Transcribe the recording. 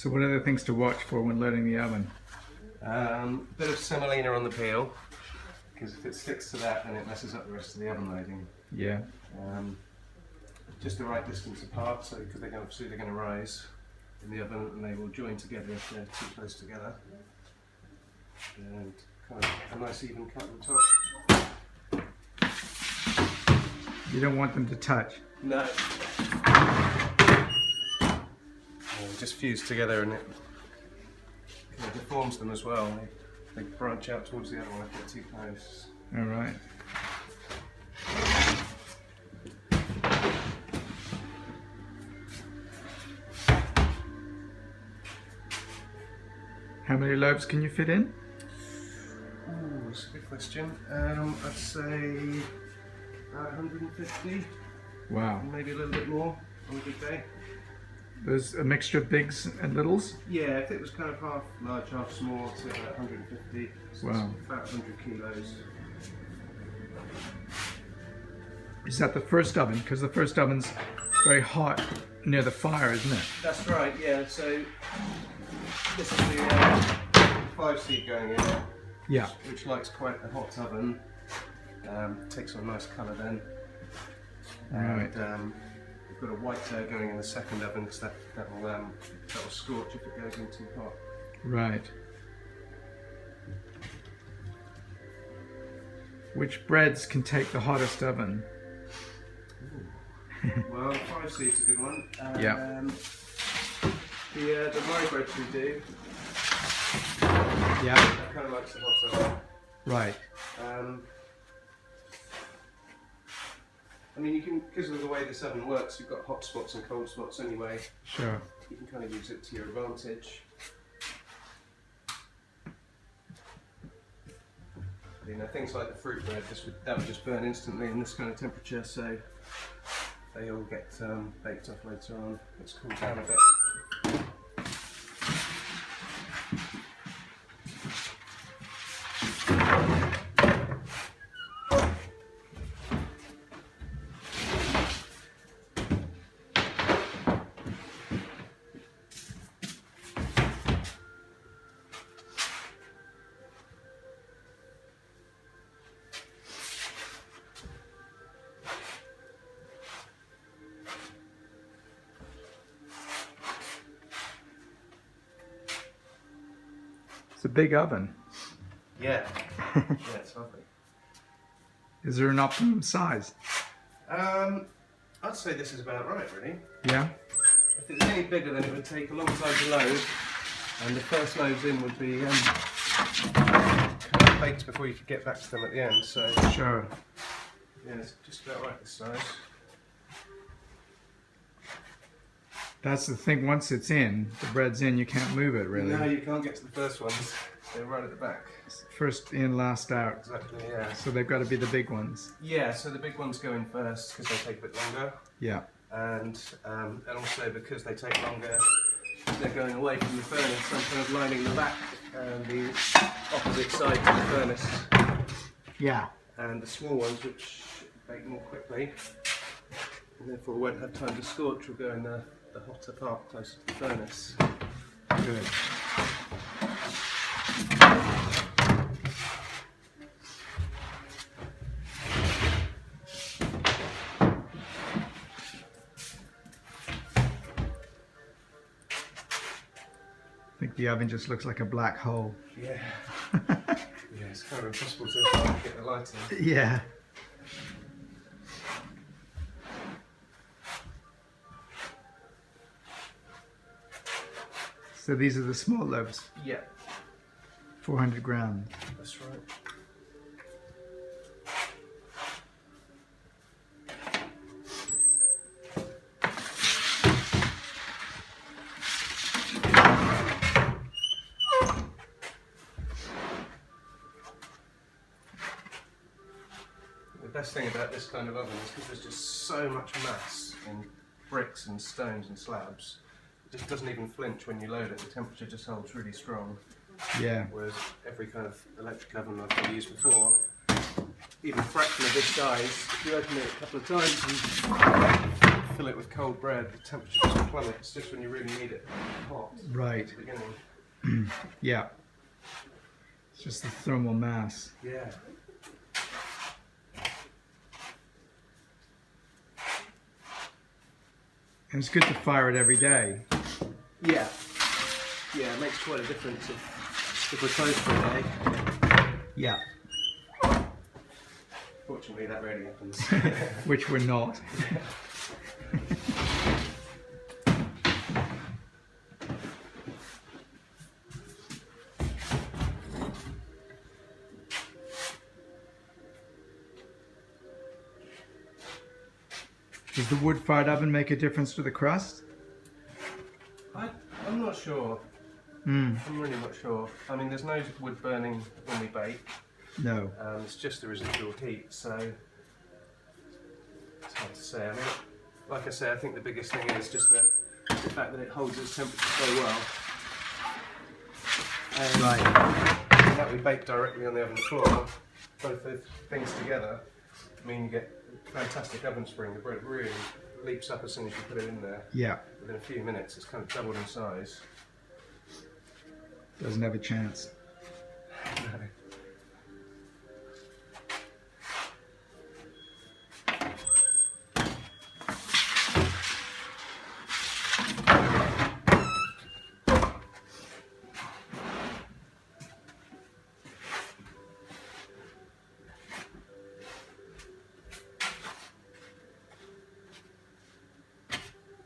So what are the things to watch for when loading the oven? Bit of semolina on the peel, because if it sticks to that then it messes up the rest of the oven loading. Yeah. Just the right distance apart, so because they're going to rise in the oven and they will join together if they're too close together. And kind of a nice even cut on top. You don't want them to touch? No. Just fuse together and it kind of deforms them as well. They branch out towards the other one if they're too close. All right. How many loaves can you fit in? Ooh, that's a good question. I'd say about 150. Wow. Maybe a little bit more on a good day. There's a mixture of bigs and littles? Yeah, if it was kind of half large, half small, to about 150. So wow. About 100 kilos. Is that the first oven? Because the first oven's very hot near the fire, isn't it? That's right, yeah. So this is the 5-seat going in. Yeah. Which likes quite a hot oven. Takes on a nice colour then. Right. And we've got a white going in the second oven because that will scorch if it goes in too hot. Right. Which breads can take the hottest oven? Well, 5-seat's a good one. Yeah. The rye breads we do. Yeah. That kind of likes the hot oven. Right. I mean, you can, because of the way this oven works, you've got hot spots and cold spots anyway. Sure. You can kind of use it to your advantage. You know, things like the fruit bread, that would just burn instantly in this kind of temperature, so they all get baked off later on. It's cooled down a bit. It's a big oven. Yeah. Yeah, it's lovely. Is there an optimum size? I'd say this is about right, really. Yeah. If it was any bigger, then it would take a long time to load, and the first loads in would be kind of baked before you could get back to them at the end. So Sure. yeah, it's just about right this size. That's the thing, once it's in, the bread's in, you can't move it really. No, you can't get to the first ones. They're right at the back. First in, last out. Exactly, yeah. So they've got to be the big ones. Yeah, so the big ones go in first because they take a bit longer. Yeah. And also because they take longer, they're going away from the furnace. I'm kind of lining the back and the opposite side to the furnace. Yeah. And the small ones, which bake more quickly, and therefore won't have time to scorch, will go in the hotter part closer to the furnace. Good. I think the oven just looks like a black hole. Yeah. Yeah, it's kind of impossible to get the light in. Yeah. So these are the small loaves, Yeah, 400 grams. that's right. The best thing about this kind of oven is because there's just so much mass in bricks and stones and slabs. It just doesn't even flinch when you load it. The temperature just holds really strong. Yeah. Whereas every kind of electric oven I've used before, even a fraction of this size, if you open it a couple of times and fill it with cold bread, the temperature just plummets just when you really need it hot. Right. At the beginning. Yeah. It's just the thermal mass. Yeah. And it's good to fire it every day. Yeah. Yeah, it makes quite a difference if we're closed for a day. Yeah. Fortunately, that rarely happens. Which we're not. Does the wood-fired oven make a difference to the crust? I'm not sure. I'm really not sure. I mean, there's no wood burning when we bake. No. It's just the residual heat, so it's hard to say. I mean, like I say, I think the biggest thing is just the fact that it holds its temperature so well. And that we bake directly on the oven floor, both the things together, mean you get fantastic oven spring. The bread really leaps up as soon as you put it in there. Yeah. Within a few minutes, it's kind of doubled in size. Doesn't have a chance.